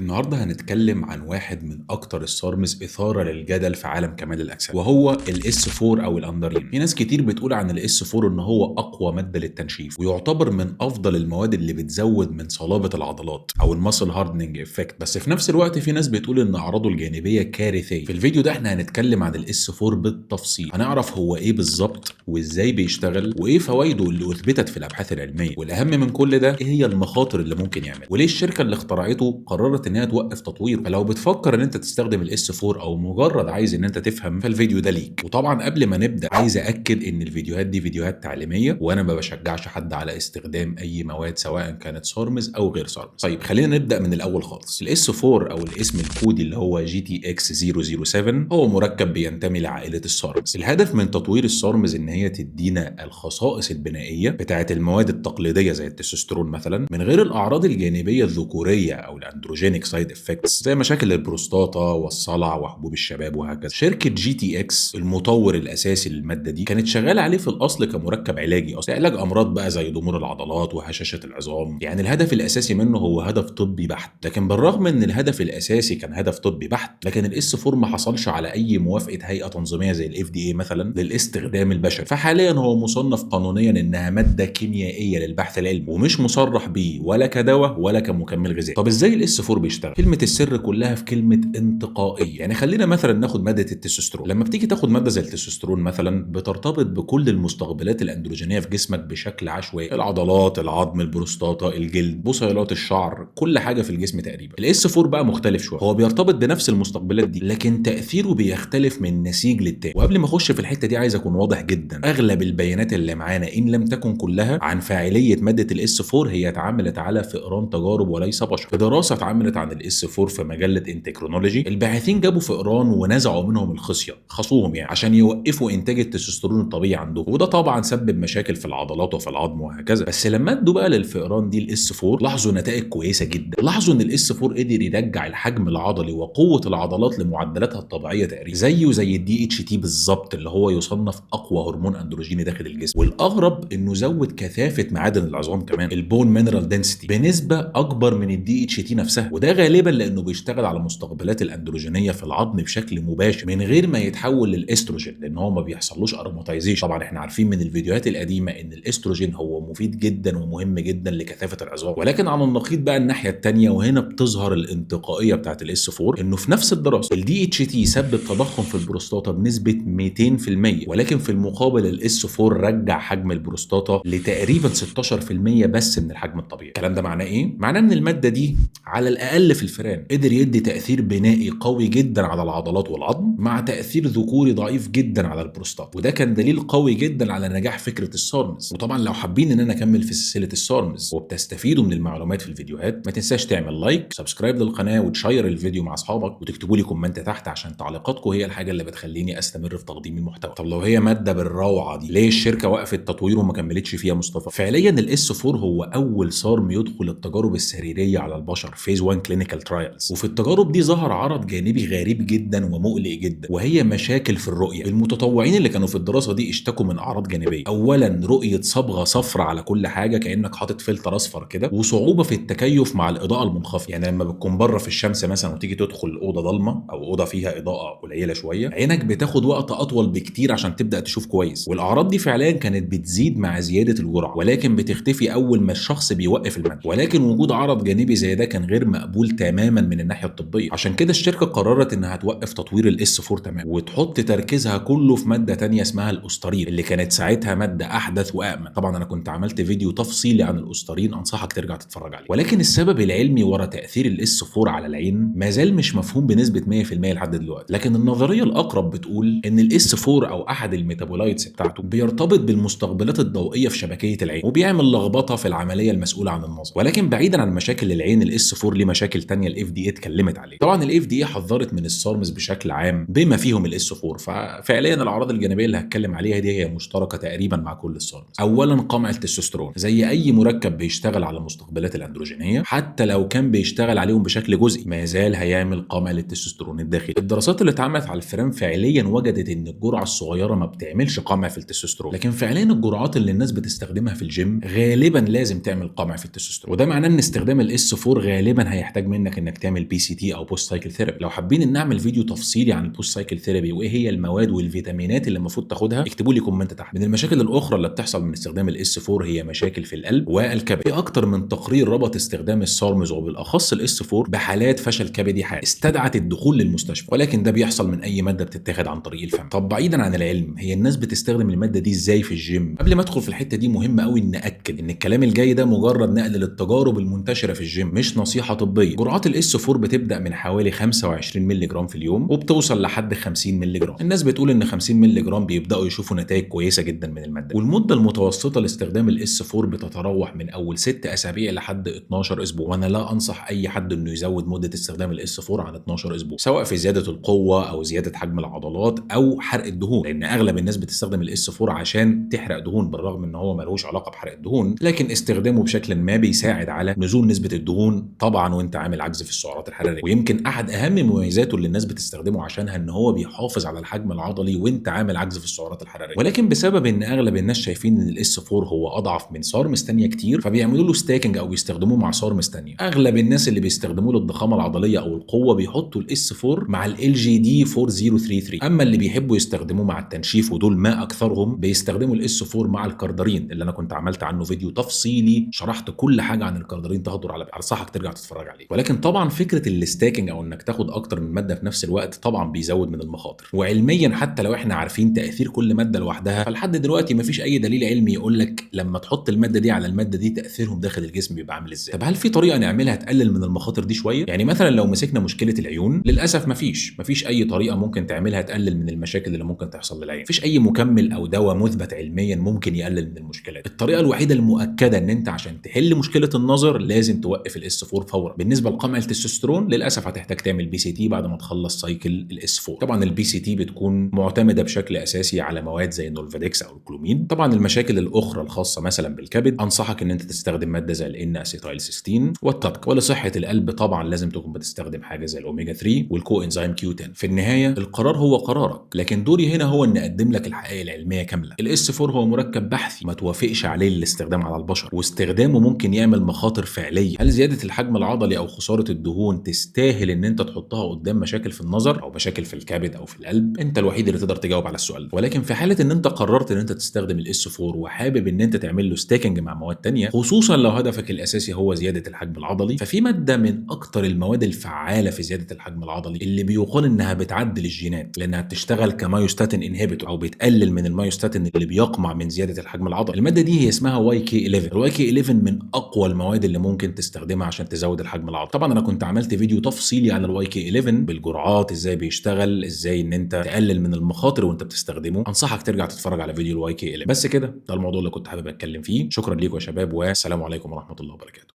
النهارده هنتكلم عن واحد من اكتر السارمز اثاره للجدل في عالم كمال الاجسام، وهو الاس 4 او الاندرين. في ناس كتير بتقول عن الاس 4 ان هو اقوى ماده للتنشيف، ويعتبر من افضل المواد اللي بتزود من صلابه العضلات او الماسل هاردنج افكت. بس في نفس الوقت في ناس بتقول ان اعراضه الجانبيه كارثيه. في الفيديو ده احنا هنتكلم عن الاس 4 بالتفصيل، هنعرف هو ايه بالظبط وازاي بيشتغل وايه فوائده اللي اثبتت في الابحاث العلميه، والاهم من كل ده ايه هي المخاطر اللي ممكن يعمل، وليه الشركه اللي اخترعته قررت ان هي توقف تطويره. فلو بتفكر ان انت تستخدم الاس 4 او مجرد عايز ان انت تفهم، فالفيديو ده ليك. وطبعا قبل ما نبدا عايز اكد ان الفيديوهات دي فيديوهات تعليميه، وانا ما بشجعش حد على استخدام اي مواد سواء كانت سارمز او غير سارمز. طيب خلينا نبدا من الاول خالص. الاس 4 او الاسم الكودي اللي هو جي تي اكس 007 هو مركب بينتمي لعائله السارمز. الهدف من تطوير السارمز ان هي تدينا الخصائص البنائيه بتاعه المواد التقليديه زي التستوستيرون مثلا، من غير الاعراض الجانبيه الذكوريه او الاندروجينيك سايد افكتس زي مشاكل البروستاتا والصلع وحبوب الشباب وهكذا. شركه جي تي اكس المطور الاساسي للماده دي كانت شغاله عليه في الاصل كمركب علاجي اصلا، علاج امراض بقى زي ضمور العضلات وهشاشه العظام. يعني الهدف الاساسي منه هو هدف طبي بحت. لكن بالرغم ان الهدف الاساسي كان هدف طبي بحت، لكن الاس 4 ما حصلش على اي موافقه هيئه تنظيميه زي الاف دي اي مثلا للاستخدام البشري. فحاليا هو مصنف قانونيا انها ماده كيميائيه للبحث العلمي، ومش مصرح بيه ولا كدواء ولا كمكمل غذائي. طب ازاي الاس 4 بيشتغل؟ كلمه السر كلها في كلمه انتقائيه. يعني خلينا مثلا ناخد ماده التستوستيرون. لما بتيجي تاخد ماده زي التستوستيرون مثلا، بترتبط بكل المستقبلات الاندروجينيه في جسمك بشكل عشوائي: العضلات، العظم، البروستاتا، الجلد، بصيلات الشعر، كل حاجه في الجسم تقريبا. الاس 4 بقى مختلف شويه، هو بيرتبط بنفس المستقبلات دي لكن تاثيره بيختلف من نسيج للتاني. وقبل ما اخش في الحته دي عايز اكون واضح جدا: اغلب البيانات اللي معانا ان لم تكن كلها عن فاعليه ماده الاس 4 هي اتعملت على فئران تجارب وليس بشر. في دراسه اتعملت عن الاس 4 في مجله انتكرونولوجي، الباحثين جابوا فئران ونزعوا منهم الخصيه، خصوهم يعني عشان يوقفوا انتاج التستوستيرون الطبيعي عندهم، وده طبعا سبب مشاكل في العضلات وفي العظم وهكذا. بس لما ادوا بقى للفئران دي الاس 4 لاحظوا نتائج كويسه جدا. لاحظوا ان الاس 4 قدر يرجع الحجم العضلي وقوه العضلات لمعدلاتها الطبيعيه تقريبا، زيه زي الدي اتش تي بالظبط اللي هو يصنف اقوى هرمون اندروجيني داخل الجسم. والاغرب انه زود كثافه معادن العظام كمان، البون مينرال دنسيتي، بنسبه اكبر من الدي اتش تي نفسها. وده غالبا لانه بيشتغل على مستقبلات الاندروجينيه في العظم بشكل مباشر من غير ما يتحول للاستروجين، لان هو ما بيحصلوش اروماتيزيشن. طبعا احنا عارفين من الفيديوهات القديمه ان الاستروجين هو مفيد جدا ومهم جدا لكثافه العظام. ولكن على النقيض بقى الناحيه الثانيه، وهنا بتظهر الانتقائيه بتاعت الاس 4، انه في نفس الدراسه الدي اتش تي سبب تضخم في البروستاتا بنسبه 200%، ولكن في المقابل الاس 4 رجع حجم البروستاتا لتقريبا 16% بس من الحجم الطبيعي. الكلام ده معناه ايه؟ معناه ان الماده دي على الاقل في الفئران قدر يدي تاثير بنائي قوي جدا على العضلات والعظم، مع تاثير ذكوري ضعيف جدا على البروستاتا. وده كان دليل قوي جدا على نجاح فكره السارمز. وطبعا لو حابين ان انا اكمل في سلسله السارمز وبتستفيدوا من المعلومات في الفيديوهات، ما تنساش تعمل لايك، سبسكرايب للقناه، وتشير الفيديو مع اصحابك، وتكتبوا لي كومنت تحت عشان تعليقاتكم هي الحاجه اللي بتخليني استمر في تقديم المحتوى. طب لو هي ماده بالروعه دي، ليه الشركه وقفت تطويره وما كملتش فيها مصطفى؟ فعليا الاس 4 هو اول سارم يدخل التجارب السريريه على البشر، فيز 1 كلينيكال ترايلز. وفي التجارب دي ظهر عرض جانبي غريب جدا ومقلق جدا، وهي مشاكل في الرؤيه. المتطوعين اللي كانوا في الدراسه دي اشتكوا من اعراض جانبيه: اولا رؤيه صبغه صفراء على كل حاجه كانك حاطط فلتر اصفر كده، وصعوبه في التكيف مع الاضاءه المنخفضه. يعني لما بتكون بره في الشمس مثلا وتيجي تدخل اوضه ضلمه او اوضه فيها اضاءه قليله شويه، عينك بتاخد وقت اطول بكتير عشان تبدا تشوف كويس. والاعراض دي فعليا كانت بتزيد مع زياده الجرعه، ولكن بتختفي اول ما الشخص بيوقف المد. ولكن وجود عرض جانبي زي ده كان غير مقبول تماما من الناحيه الطبيه. عشان كده الشركه قررت انها توقف تطوير الاس 4 تماما، وتحط تركيزها كله في ماده تانية اسمها الاوستارين، اللي كانت ساعتها ماده احدث وامن. طبعا انا كنت عملت فيديو تفصيلي عن الاوستارين، انصحك ترجع تتفرج عليه. ولكن السبب العلمي ورا تاثير الاس 4 على العين ما زال مش مفهوم بنسبه 100% لحد دلوقتي. لكن النظريه الاقرب بتقول ان الاس 4 او احد الميتابولايتس بتاعته بيرتبط بالمستقبلات الضوئيه في شبكيه العين، وبيعمل لخبطه في العمليه المسؤوله عن النظر. ولكن بعيدا عن مشاكل العين، الاس 4 ليه مشاكل تانية الاف دي اي اتكلمت عليه. طبعا الاف دي اي حذرت من السارمز بشكل عام بما فيهم الاس 4. ففعليا الاعراض الجانبيه اللي هتكلم عليها دي هي مشتركه تقريبا مع كل السارمز. اولا قمع التستوستيرون، زي اي مركب بيشتغل على المستقبلات الاندروجينيه، حتى لو كان بيشتغل عليهم بشكل جزئي ما زال هيعمل قمع للتستوستيرون الداخلي. الدراسات اللي اتعملت على الفئران فعليا وجدت ان الجرعه الصغيره ما بتعملش قمع في التستوستيرون، لكن فعليا الجرعات اللي الناس بتستخدمها في الجيم غالبا لازم تعمل قمع في التستوستيرون. وده معناه ان استخدام الاس 4 غالبا هيحتاج منك انك تعمل بي سي تي او بوست سايكل ثيرابي. لو حابين ان نعمل فيديو تفصيلي عن البوست سايكل ثيرابي وايه هي المواد والفيتامينات اللي المفروض تاخدها، اكتبوا لي كومنت تحت. من المشاكل الاخرى اللي بتحصل من استخدام الاس 4 هي مشاكل في القلب والكبد. في اكتر من تقرير ربط استخدام السارمز وبالاخص الاس 4 بحالات فشل كبدي حاد استدعت الدخول للمستشفى، ولكن ده بيحصل من اي ماده بتتاخد عن طريق الفم. طب بعيدا عن العلم، هي الناس بتستخدم الماده دي ازاي في الجيم؟ قبل ما ادخل في الحته دي مهم قوي ان اكد ان الكلام الجاي ده مجرد نقل للتجارب المنتشره في الجيم، مش نصيحه طبيه. جرعات الاس 4 بتبدا من حوالي 25 مللي جرام في اليوم وبتوصل لحد 50 مللي جرام. الناس بتقول ان 50 مللي جرام بيبداوا يشوفوا نتائج كويسه جدا من الماده، والمده المتوسطه لاستخدام الاس 4 بتتراوح من اول 6 اسابيع لحد 12 اسبوع. وانا لا انصح اي حد انه يزود مده استخدام الاس 4 عن 12 اسبوع، سواء في زياده القوه او زياده حجم العضلات او حرق الدهون، لان اغلب الناس بتستخدم الاس 4 عشان تحرق دهون، بالرغم ان هو ملوش علاقه بحرق الدهون، لكن استخدامه بشكل ما بيساعد على نزول نسبه الدهون طبعا وانت عامل عجز في السعرات الحراريه. ويمكن احد اهم مميزاته اللي الناس بتستخدمه عشانها ان هو بيحافظ على الحجم العضلي وانت عامل عجز في السعرات الحراريه. ولكن بسبب ان اغلب الناس شايفين ان الاس 4 هو اضعف من سارمز ثانيه كتير، فبيعملوا له ستاكينج او بيستخدموه مع سارمز ثانيه. اغلب الناس اللي بيستخدموه للضخامه العضليه او القوه بيحطوا الاس 4 مع ال جي دي 4033. اما اللي بيحبوا يستخدموه مع التنشيف، ودول ما اكثرهم، بيستخدموا الاس 4 مع الكاردارين، اللي انا كنت عملت عنه فيديو تفصيلي شرحت كل حاجه عن الكاردارين، تهدر على انصحك ترجع تتفرج عليه. ولكن طبعا فكره الستاكينج او انك تاخد اكتر من ماده في نفس الوقت طبعا بيزود من المخاطر. وعلميا حتى لو احنا عارفين تاثير كل ماده لوحدها، فلحد دلوقتي مفيش اي دليل علمي يقول لك لما تحط الماده دي على الماده دي تاثيرهم داخل الجسم بيبقى عامل ازاي. طب هل في طريقه نعملها تقلل من المخاطر دي شويه؟ يعني مثلا لو مسكنا مشكله العيون، للاسف مفيش اي طريقه ممكن تعملها تقلل من المشاكل اللي ممكن تحصل للعين. مفيش اي مكمل او دواء مثبت علميا ممكن يقلل من المشكلات. الطريقه الوحيده المؤكده ان انت عشان تحل مشكله النظر لازم توقف الاس 4 فورا. بالنسبه لقمع التستوستيرون للاسف هتحتاج تعمل بي سي تي بعد ما تخلص سايكل الاس 4. طبعا البي سي تي بتكون معتمده بشكل اساسي على مواد زي النولفاديكس او الكلوميد. طبعا المشاكل الاخرى الخاصه مثلا بالكبد انصحك ان انت تستخدم ماده زي الان اسيتايل سيستين والتابك. ولصحه القلب طبعا لازم تكون بتستخدم حاجه زي الاوميجا 3 والكو انزيم كيو 10. في النهايه القرار هو قرارك، لكن دوري هنا هو ان اقدم لك الحقائق العلميه كامله. الاس 4 هو مركب بحثي ما توافقش عليه للاستخدام على البشر، واستخدامه ممكن يعمل مخاطر فعليه. هل زياده الحجم العضلي او خساره الدهون تستاهل ان انت تحطها قدام مشاكل في النظر او مشاكل في الكبد او في القلب؟ انت الوحيد اللي تقدر تجاوب على السؤال ده. ولكن في حاله ان انت قررت ان انت تستخدم الاس 4 وحابب ان انت تعمل له ستاكينج مع مواد تانية، خصوصا لو هدفك الاساسي هو زياده الحجم العضلي، ففي ماده من اكتر المواد الفعاله في زياده الحجم العضلي اللي بيقال انها بتعدل الجينات، لانها بتشتغل كمايوستاتين انهبيتور او بتقلل من المايوستاتين اللي بيقمع من زياده الحجم العضلي. الماده دي هي اسمها واي كي 11. الواي كي 11 من اقوى المواد اللي ممكن تستخدمها عشان تزود الحجم العضلي. طبعا انا كنت عملت فيديو تفصيلي عن الواي كي 11 بالجرعات، ازاي بيشتغل، ازاي ان انت تقلل من المخاطر وانت بتستخدمه. انصحك ترجع تتفرج على فيديو الواي كي 11. بس كده، ده الموضوع اللي كنت حابب اتكلم فيه. شكرا ليكم يا شباب، والسلام عليكم ورحمه الله وبركاته.